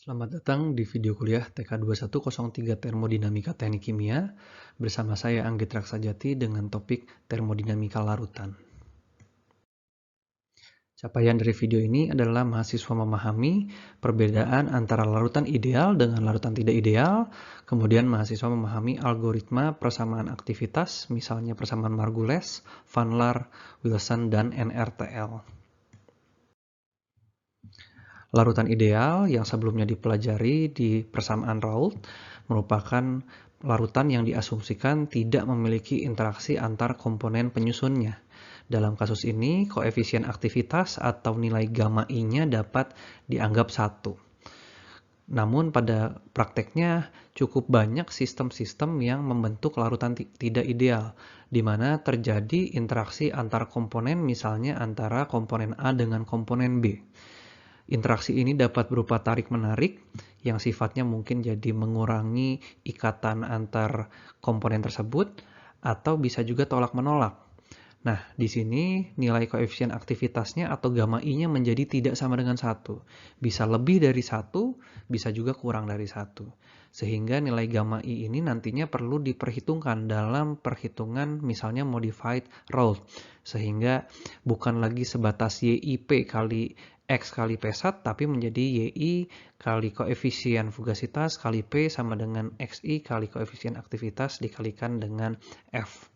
Selamat datang di video kuliah TK2103 Termodinamika Teknik Kimia bersama saya Anggit Raksajati dengan topik termodinamika larutan. Capaian dari video ini adalah mahasiswa memahami perbedaan antara larutan ideal dengan larutan tidak ideal, kemudian mahasiswa memahami algoritma persamaan aktivitas, misalnya persamaan Margules, Van Laar, Wilson, dan NRTL. Larutan ideal yang sebelumnya dipelajari di persamaan Raoult merupakan larutan yang diasumsikan tidak memiliki interaksi antar komponen penyusunnya. Dalam kasus ini, koefisien aktivitas atau nilai gamma I-nya dapat dianggap 1. Namun pada prakteknya cukup banyak sistem-sistem yang membentuk larutan tidak ideal, di mana terjadi interaksi antar komponen, misalnya antara komponen A dengan komponen B. Interaksi ini dapat berupa tarik-menarik yang sifatnya mungkin jadi mengurangi ikatan antar komponen tersebut atau bisa juga tolak-menolak. Nah, di sini nilai koefisien aktivitasnya atau gamma I-nya menjadi tidak sama dengan 1. Bisa lebih dari 1, bisa juga kurang dari 1. Sehingga nilai gamma I ini nantinya perlu diperhitungkan dalam perhitungan misalnya modified Raoult. Sehingga bukan lagi sebatas YIP kali X kali P1, tapi menjadi YI kali koefisien fugasitas kali P sama dengan XI kali koefisien aktivitas dikalikan dengan F.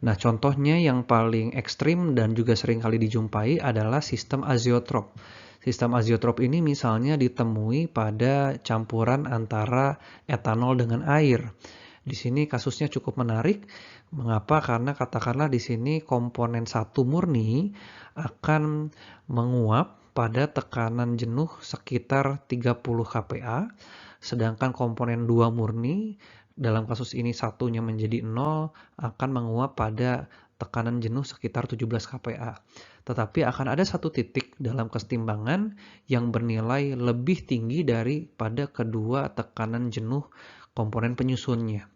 Nah, contohnya yang paling ekstrim dan juga sering kali dijumpai adalah sistem azeotrop. Sistem azeotrop ini misalnya ditemui pada campuran antara etanol dengan air. Di sini kasusnya cukup menarik. Mengapa? Karena katakanlah di sini komponen 1 murni akan menguap pada tekanan jenuh sekitar 30 kPa, sedangkan komponen 2 murni, dalam kasus ini satunya menjadi 0, akan menguap pada tekanan jenuh sekitar 17 kPa. Tetapi akan ada satu titik dalam kesetimbangan yang bernilai lebih tinggi daripada kedua tekanan jenuh komponen penyusunnya.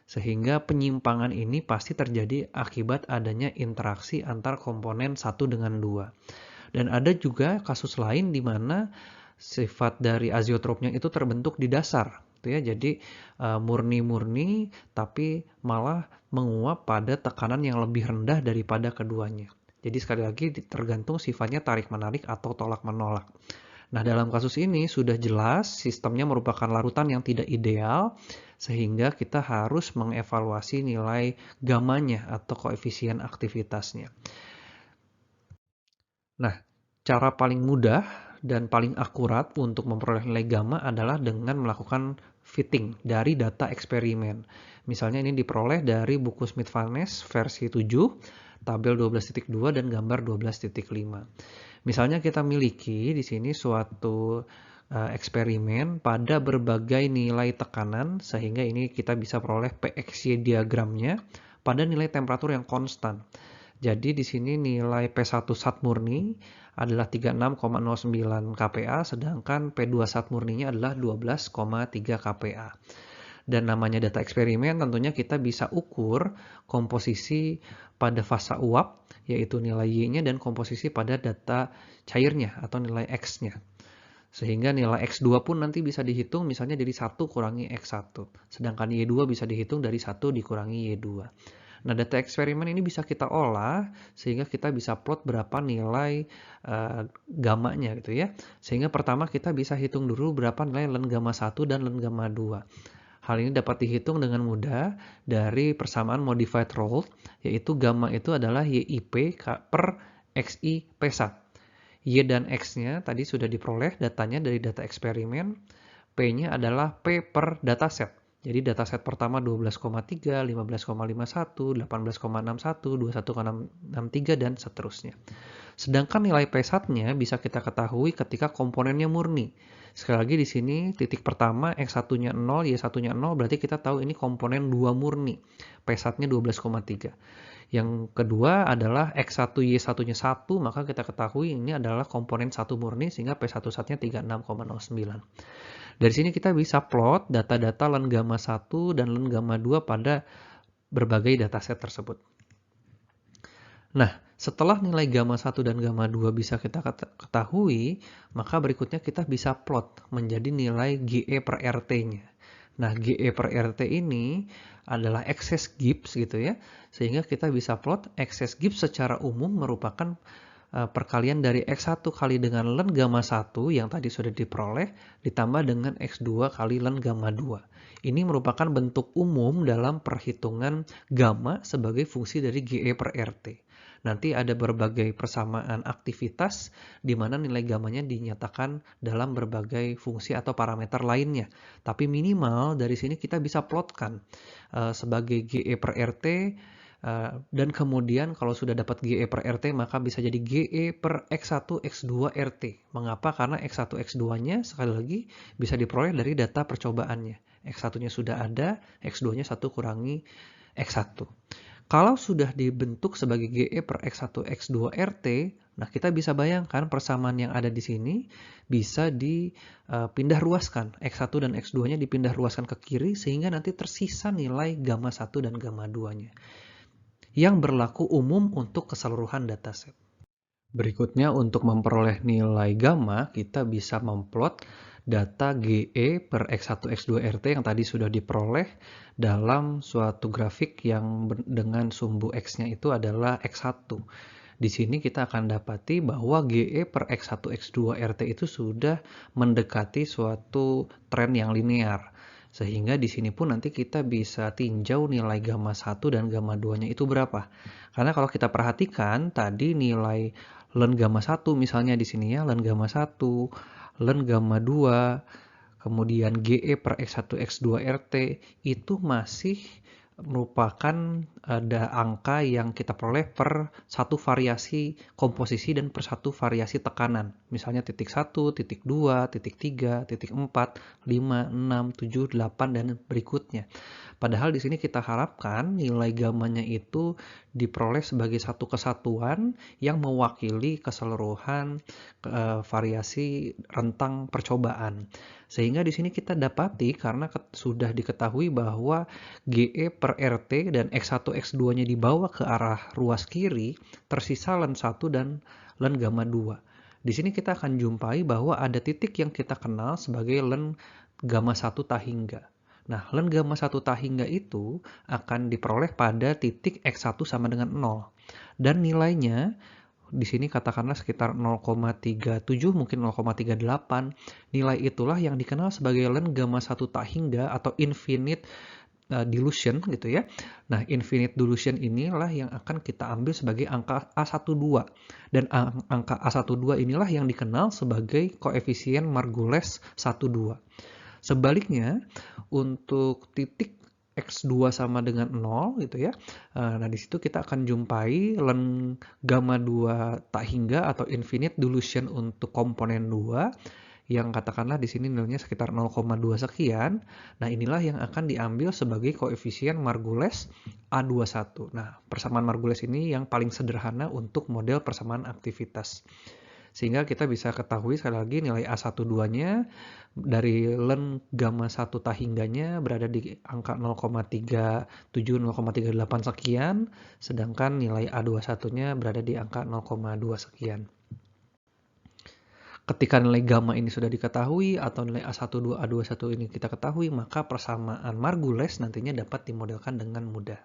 Sehingga penyimpangan ini pasti terjadi akibat adanya interaksi antar komponen 1 dengan 2. Dan ada juga kasus lain di mana sifat dari azeotropnya itu terbentuk di dasar. Ya. Jadi murni-murni tapi malah menguap pada tekanan yang lebih rendah daripada keduanya. Jadi sekali lagi tergantung sifatnya tarik-menarik atau tolak-menolak. Nah, dalam kasus ini sudah jelas sistemnya merupakan larutan yang tidak ideal, sehingga kita harus mengevaluasi nilai gammanya atau koefisien aktivitasnya. Nah, cara paling mudah dan paling akurat untuk memperoleh nilai gamma adalah dengan melakukan fitting dari data eksperimen. Misalnya ini diperoleh dari buku Smith-Van Ness versi 7, tabel 12.2 dan gambar 12.5. Misalnya kita miliki di sini suatu eksperimen pada berbagai nilai tekanan, sehingga ini kita bisa peroleh PXY diagramnya pada nilai temperatur yang konstan. Jadi di sini nilai P1 sat murni adalah 36,09 kPa, sedangkan P2 sat murninya adalah 12,3 kPa. Dan namanya data eksperimen, tentunya kita bisa ukur komposisi pada fasa uap, yaitu nilai Y-nya, dan komposisi pada data cairnya atau nilai X-nya. Sehingga nilai X2 pun nanti bisa dihitung misalnya dari 1 kurangi X1. Sedangkan Y2 bisa dihitung dari 1 dikurangi Y2. Nah, data eksperimen ini bisa kita olah sehingga kita bisa plot berapa nilai gammanya gitu ya. Sehingga pertama kita bisa hitung dulu berapa nilai ln gamma 1 dan ln gamma 2. Hal ini dapat dihitung dengan mudah dari persamaan modified Raoult, yaitu gamma itu adalah YIP per XI P1. Y dan X-nya tadi sudah diperoleh datanya dari data eksperimen. P-nya adalah P per dataset. Jadi dataset pertama 12,3, 15,51, 18,61, 21,63, dan seterusnya. Sedangkan nilai P1-nya bisa kita ketahui ketika komponennya murni. Sekali lagi di sini titik pertama X1-nya 0, Y1-nya 0, berarti kita tahu ini komponen 2 murni. P1-nya 12,3. Yang kedua adalah X1, Y1-nya 1, maka kita ketahui ini adalah komponen 1 murni sehingga P1 satnya 36,09. Dari sini kita bisa plot data-data ln gamma 1 dan ln gamma 2 pada berbagai dataset tersebut. Nah, Setelah nilai gamma 1 dan gamma 2 bisa kita ketahui, maka berikutnya kita bisa plot menjadi nilai GE per RT-nya. Nah, GE per RT ini adalah excess Gibbs gitu ya, sehingga kita bisa plot excess Gibbs secara umum merupakan perkalian dari X1 kali dengan len gamma 1 yang tadi sudah diperoleh ditambah dengan X2 kali len gamma 2. Ini merupakan bentuk umum dalam perhitungan gamma sebagai fungsi dari GE per RT. Nanti ada berbagai persamaan aktivitas di mana nilai gammanya dinyatakan dalam berbagai fungsi atau parameter lainnya. Tapi minimal dari sini kita bisa plotkan sebagai GE per RT, dan kemudian kalau sudah dapat GE per RT maka bisa jadi GE per X1 X2 RT. Mengapa? Karena X1 X2-nya sekali lagi bisa diperoleh dari data percobaannya. X1-nya sudah ada, X2-nya 1 kurangi X1. Kalau sudah dibentuk sebagai GE per X1 X2 RT, nah kita bisa bayangkan persamaan yang ada di sini bisa dipindah ruaskan. X1 dan X2-nya dipindah ruaskan ke kiri sehingga nanti tersisa nilai gamma 1 dan gamma 2-nya yang berlaku umum untuk keseluruhan dataset. Berikutnya untuk memperoleh nilai gamma, kita bisa memplot data GE per X1 X2 RT yang tadi sudah diperoleh dalam suatu grafik yang dengan sumbu X-nya itu adalah X1. Di sini kita akan dapati bahwa GE per X1 X2 RT itu sudah mendekati suatu tren yang linear. Sehingga di sini pun nanti kita bisa tinjau nilai gamma 1 dan gamma 2-nya itu berapa. Karena kalau kita perhatikan tadi nilai len gamma 1 misalnya di sini ya, len gamma 1, len gamma 2, kemudian GE per X1 X2 RT itu masih merupakan ada angka yang kita peroleh per satu variasi komposisi dan per satu variasi tekanan. Misalnya titik 1, titik 2, titik 3, titik 4, 5, 6, 7, 8, dan berikutnya. Padahal di sini kita harapkan nilai gammanya itu diperoleh sebagai satu kesatuan yang mewakili keseluruhan variasi rentang percobaan. Sehingga di sini kita dapati karena sudah diketahui bahwa GE per RT dan X1 X2-nya dibawa ke arah ruas kiri, tersisa len 1 dan len gamma 2. Di sini kita akan jumpai bahwa ada titik yang kita kenal sebagai len gamma 1 tahingga. Nah, len gamma 1 tahingga itu akan diperoleh pada titik X1 sama dengan 0. Dan nilainya di sini katakanlah sekitar 0,37 mungkin 0,38. Nilai itulah yang dikenal sebagai len gamma 1 tahingga atau infinite dilution gitu ya. Nah, infinite dilution inilah yang akan kita ambil sebagai angka A12. Dan angka A12 inilah yang dikenal sebagai koefisien Margules 12. Sebaliknya, untuk titik X2 sama dengan 0 gitu ya. Nah, di situ kita akan jumpai len gamma 2 tahingga atau infinite dilution untuk komponen 2 yang katakanlah di sini nilainya sekitar 0,2 sekian. Nah, inilah yang akan diambil sebagai koefisien Margules A21. Nah, persamaan Margules ini yang paling sederhana untuk model persamaan aktivitas. Sehingga kita bisa ketahui sekali lagi nilai A12-nya dari len gamma 1 tahingganya berada di angka 0,37, 0,38 sekian, sedangkan nilai A21-nya berada di angka 0,2 sekian. Ketika nilai gamma ini sudah diketahui atau nilai A12, A21 ini kita ketahui, maka persamaan Margules nantinya dapat dimodelkan dengan mudah.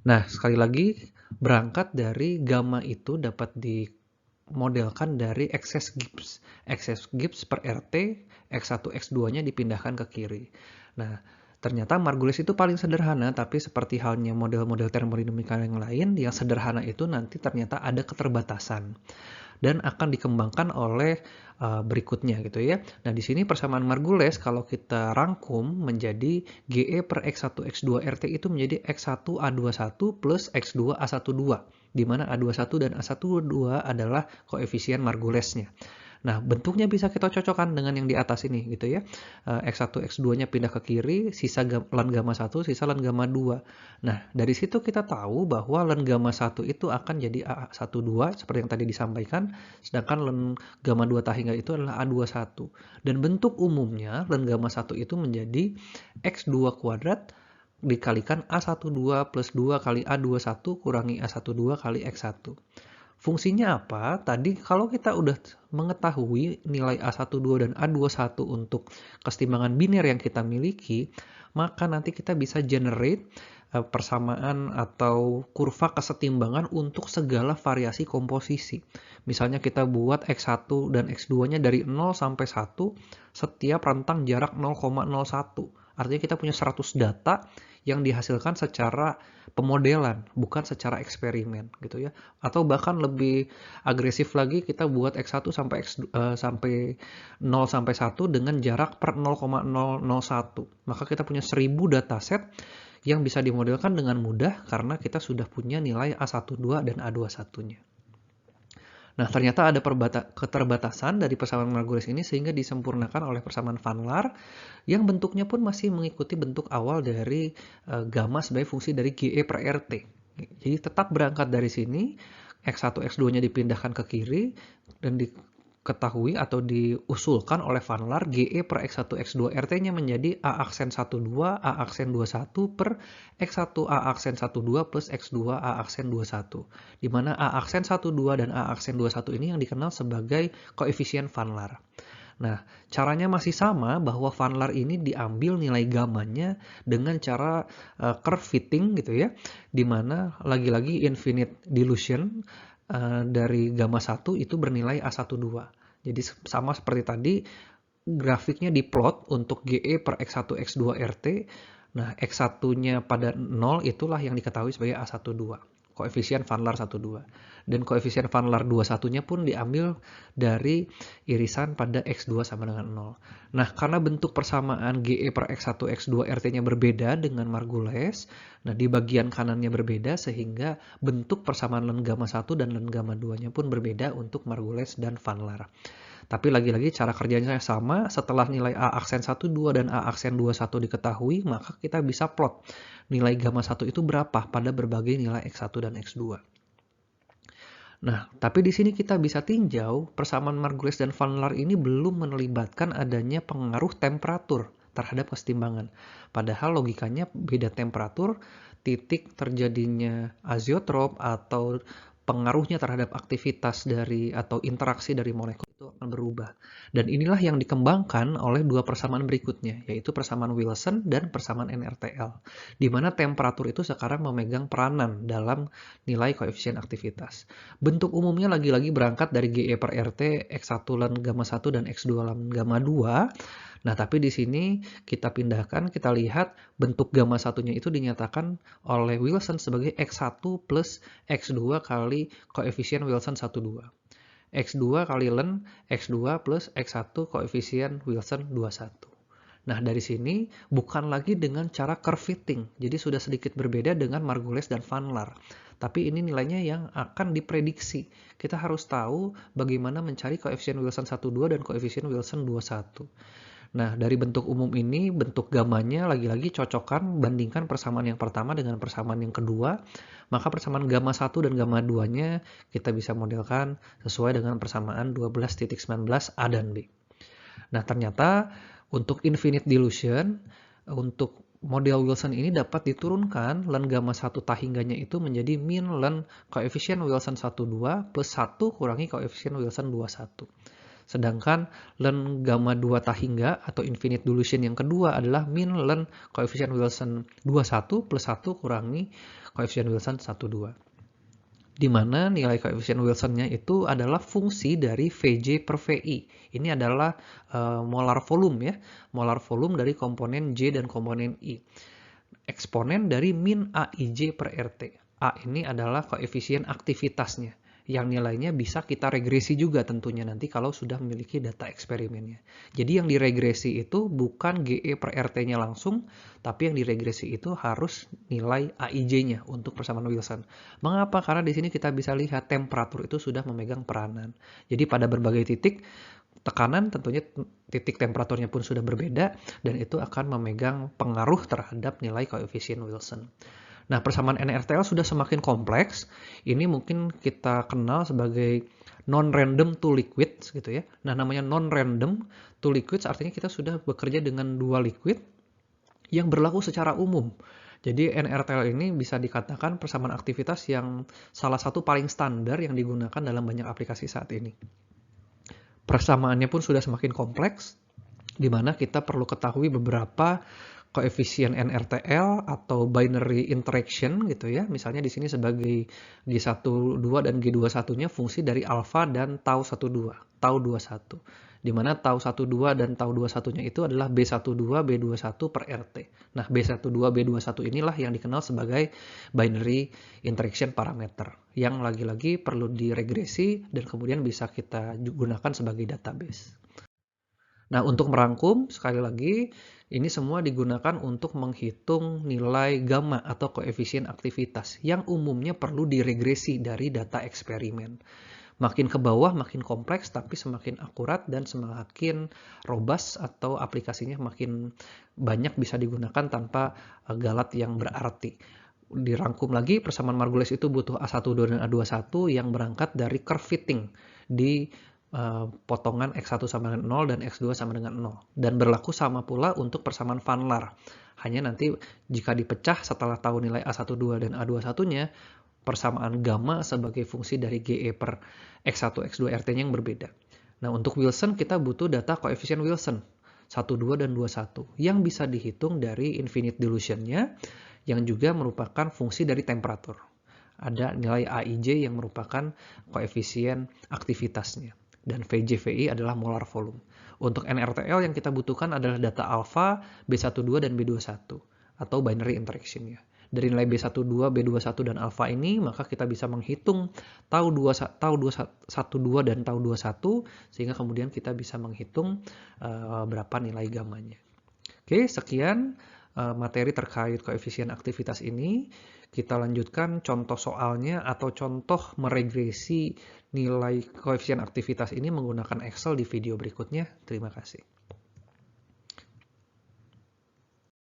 Nah, sekali lagi, berangkat dari gamma itu dapat dimodelkan dari excess Gibbs. Excess Gibbs per RT, X1, X2-nya dipindahkan ke kiri. Nah, ternyata Margules itu paling sederhana, tapi seperti halnya model-model termodinamika yang lain, yang sederhana itu nanti ternyata ada keterbatasan dan akan dikembangkan oleh berikutnya gitu ya. Nah, di sini persamaan Margules kalau kita rangkum menjadi GE per X1 X2 RT itu menjadi X1 A21 plus X2 A12, di mana A21 dan A12 adalah koefisien Margulesnya. Nah, bentuknya bisa kita cocokkan dengan yang di atas ini gitu ya. X1, X2-nya pindah ke kiri, sisa len gamma 1, sisa len gamma 2. Nah, dari situ kita tahu bahwa len gamma 1 itu akan jadi A12 seperti yang tadi disampaikan, sedangkan len gamma 2 tahingga itu adalah A21. Dan bentuk umumnya len gamma 1 itu menjadi X2 kuadrat dikalikan A12 plus 2 kali A21 kurangi A12 kali X1. Fungsinya apa? Tadi kalau kita udah mengetahui nilai A12 dan A21 untuk kesetimbangan biner yang kita miliki, maka nanti kita bisa generate persamaan atau kurva kesetimbangan untuk segala variasi komposisi. Misalnya kita buat X1 dan X2-nya dari 0 sampai 1 setiap rentang jarak 0,01. Artinya kita punya 100 data yang dihasilkan secara pemodelan, bukan secara eksperimen gitu ya. Atau bahkan lebih agresif lagi kita buat X1 sampai 0 sampai 1 dengan jarak per 0,001. Maka kita punya 1000 dataset yang bisa dimodelkan dengan mudah karena kita sudah punya nilai A12 dan A21-nya. Nah, ternyata ada keterbatasan dari persamaan Margulis ini sehingga disempurnakan oleh persamaan Van Laar yang bentuknya pun masih mengikuti bentuk awal dari gamma sebagai fungsi dari GE per RT. Jadi tetap berangkat dari sini, X1, X2-nya dipindahkan ke kiri dan diketahui atau diusulkan oleh Van Laar GE per X1, X2 RT-nya menjadi A aksen 12, A aksen 21 per X1 A aksen 12 plus X2 A aksen 21. Di mana A aksen 12 dan A aksen 21 ini yang dikenal sebagai koefisien Van Laar. Nah, caranya masih sama bahwa Van Laar ini diambil nilai gamanya dengan cara curve fitting gitu ya, di mana lagi-lagi infinite dilution dari gamma 1 itu bernilai A12. Jadi sama seperti tadi, grafiknya diplot untuk GE per X1, X2 RT. Nah, X1-nya pada 0 itulah yang diketahui sebagai A12. Koefisien Van Laar 12. Dan koefisien Van Laar 21-nya pun diambil dari irisan pada X2 sama dengan 0. Nah, karena bentuk persamaan GE per X1, X2 RT-nya berbeda dengan Margulis, nah di bagian kanannya berbeda sehingga bentuk persamaan len gamma 1 dan len gamma 2-nya pun berbeda untuk Margulis dan Van Laar. Tapi lagi-lagi cara kerjanya sama, setelah nilai A aksen 12 dan A aksen 21 diketahui, maka kita bisa plot nilai gamma 1 itu berapa pada berbagai nilai X1 dan X2. Nah, tapi di sini kita bisa tinjau persamaan Margulis dan Van Laar ini belum melibatkan adanya pengaruh temperatur terhadap kesetimbangan. Padahal logikanya beda temperatur, titik terjadinya azeotrop atau pengaruhnya terhadap aktivitas dari atau interaksi dari molekul itu akan berubah. Dan inilah yang dikembangkan oleh dua persamaan berikutnya, yaitu persamaan Wilson dan persamaan NRTL, di mana temperatur itu sekarang memegang peranan dalam nilai koefisien aktivitas. Bentuk umumnya lagi-lagi berangkat dari GE per RT, X1 len gamma 1 dan X2 len gamma 2. Nah, tapi di sini kita pindahkan, kita lihat bentuk gamma satunya itu dinyatakan oleh Wilson sebagai X1 plus X2 kali koefisien Wilson 12. X2 kali len X2 plus X1 koefisien Wilson 21. Nah, dari sini bukan lagi dengan cara curve fitting. Jadi sudah sedikit berbeda dengan Margulis dan Van Laar. Tapi ini nilainya yang akan diprediksi. Kita harus tahu bagaimana mencari koefisien Wilson 12 dan koefisien Wilson 21. Nah, dari bentuk umum ini, bentuk gamanya lagi-lagi cocokkan, bandingkan persamaan yang pertama dengan persamaan yang kedua, maka persamaan gamma 1 dan gamma 2-nya kita bisa modelkan sesuai dengan persamaan 12.19 A dan B. Nah, ternyata untuk infinite dilution, untuk model Wilson ini dapat diturunkan len gamma 1 tahingganya itu menjadi min len koefisien Wilson 12 plus 1 kurangi koefisien Wilson 21. Sedangkan len gamma 2 tahingga atau infinite dilution yang kedua adalah min len koefisien Wilson 21 plus 1 kurangi koefisien Wilson 12. Di mana nilai koefisien Wilson-nya itu adalah fungsi dari Vj per Vi. Ini adalah molar volume ya, molar volume dari komponen J dan komponen I. Eksponen dari min Aij per RT. A ini adalah koefisien aktivitasnya, yang nilainya bisa kita regresi juga tentunya nanti kalau sudah memiliki data eksperimennya. Jadi yang diregresi itu bukan GE per RT-nya langsung, tapi yang diregresi itu harus nilai Aij-nya untuk persamaan Wilson. Mengapa? Karena di sini kita bisa lihat temperatur itu sudah memegang peranan. Jadi pada berbagai titik, tekanan tentunya titik temperaturnya pun sudah berbeda, dan itu akan memegang pengaruh terhadap nilai koefisien Wilson. Nah, persamaan NRTL sudah semakin kompleks. Ini mungkin kita kenal sebagai non-random to liquids gitu ya. Nah, namanya non-random to liquids artinya kita sudah bekerja dengan dua liquid yang berlaku secara umum. Jadi NRTL ini bisa dikatakan persamaan aktivitas yang salah satu paling standar yang digunakan dalam banyak aplikasi saat ini. Persamaannya pun sudah semakin kompleks, di mana kita perlu ketahui beberapa koefisien NRTL atau binary interaction gitu ya. Misalnya di sini sebagai G12 dan G21-nya fungsi dari alfa dan tau 12, tau 21. Di mana tau 12 dan tau 21-nya itu adalah B12, B21 per RT. Nah, B12, B21 inilah yang dikenal sebagai binary interaction parameter, yang lagi-lagi perlu diregresi dan kemudian bisa kita gunakan sebagai database. Nah, untuk merangkum, sekali lagi, ini semua digunakan untuk menghitung nilai gamma atau koefisien aktivitas yang umumnya perlu diregresi dari data eksperimen. Makin ke bawah makin kompleks, tapi semakin akurat dan semakin robust atau aplikasinya makin banyak bisa digunakan tanpa galat yang berarti. Dirangkum lagi, persamaan Margulis itu butuh A12 dan A21 yang berangkat dari curve fitting di potongan X1 sama dengan 0 dan X2 sama dengan 0. Dan berlaku sama pula untuk persamaan Van Laar. Hanya nanti jika dipecah setelah tahu nilai A12 dan A21-nya, persamaan gamma sebagai fungsi dari GE per X1, X2 RT-nya yang berbeda. Nah, untuk Wilson kita butuh data koefisien Wilson 12 dan 21 yang bisa dihitung dari infinite dilution-nya yang juga merupakan fungsi dari temperatur. Ada nilai AIJ yang merupakan koefisien aktivitasnya. Dan VJ/VI adalah molar volume. Untuk NRTL yang kita butuhkan adalah data alfa, B12 dan B21 atau binary interaction-nya. Dari nilai B12, B21 dan alfa ini, maka kita bisa menghitung tau 12 dan tau 21, sehingga kemudian kita bisa menghitung berapa nilai gammanya. Oke, sekian materi terkait koefisien aktivitas ini. Kita lanjutkan contoh soalnya atau contoh meregresi nilai koefisien aktivitas ini menggunakan Excel di video berikutnya. Terima kasih.